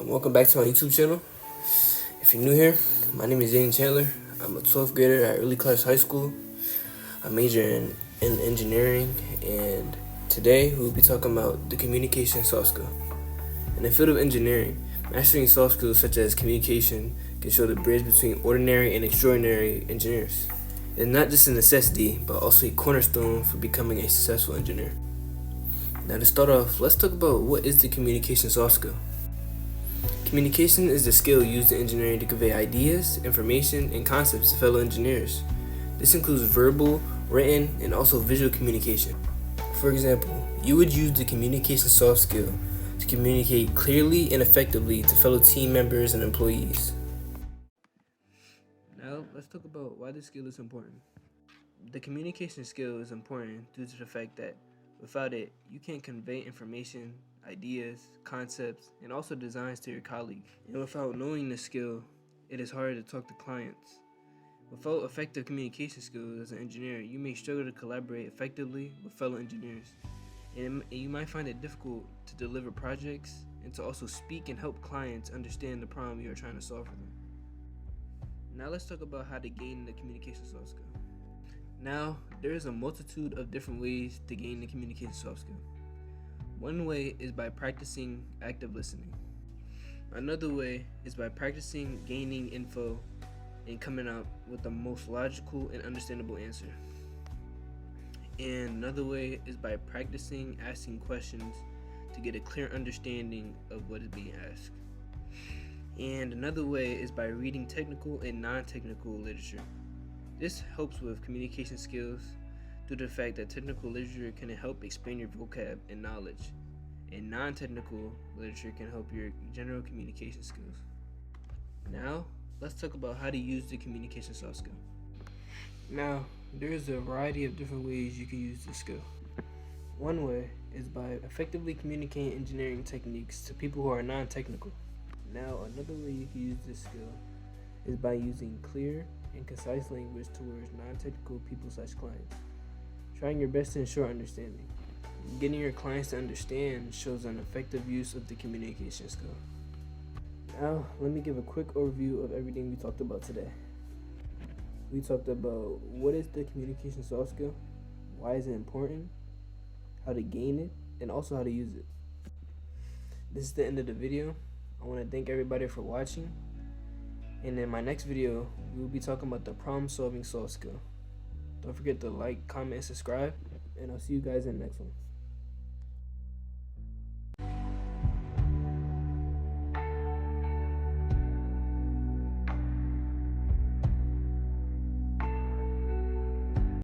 Welcome back to my YouTube channel. If you're new here, my name is Zane Chandler. I'm a 12th grader at Early Class High School. I major in engineering, and today we'll be talking about the communication soft skill. In the field of engineering, mastering soft skills such as communication can show the bridge between ordinary and extraordinary engineers. It's not just a necessity, but also a cornerstone for becoming a successful engineer. Now to start off, let's talk about what is the communication soft skill. Communication is the skill used in engineering to convey ideas, information, and concepts to fellow engineers. This includes verbal, written, and also visual communication. For example, you would use the communication soft skill to communicate clearly and effectively to fellow team members and employees. Now, let's talk about why this skill is important. The communication skill is important due to the fact that without it, you can't convey information, ideas, concepts, and also designs to your colleagues. And without knowing this skill, it is hard to talk to clients. Without effective communication skills as an engineer, you may struggle to collaborate effectively with fellow engineers. And you might find it difficult to deliver projects and to also speak and help clients understand the problem you are trying to solve for them. Now let's talk about how to gain the communication soft skill. Now, there is a multitude of different ways to gain the communication soft skill. One way is by practicing active listening. Another way is by practicing gaining info and coming up with the most logical and understandable answer. And another way is by practicing asking questions to get a clear understanding of what is being asked. And another way is by reading technical and non-technical literature. This helps with communication skills due to the fact that technical literature can help expand your vocab and knowledge, and non-technical literature can help your general communication skills. Now, let's talk about how to use the communication soft skill. Now, there is a variety of different ways you can use this skill. One way is by effectively communicating engineering techniques to people who are non-technical. Now, another way you can use this skill is by using clear and concise language towards non-technical people/clients. Trying your best to ensure understanding. Getting your clients to understand shows an effective use of the communication skill. Now, let me give a quick overview of everything we talked about today. We talked about what is the communication soft skill, why is it important, how to gain it, and also how to use it. This is the end of the video. I want to thank everybody for watching. And in my next video, we will be talking about the problem-solving soft skill. Don't forget to like, comment, and subscribe, and I'll see you guys in the next one.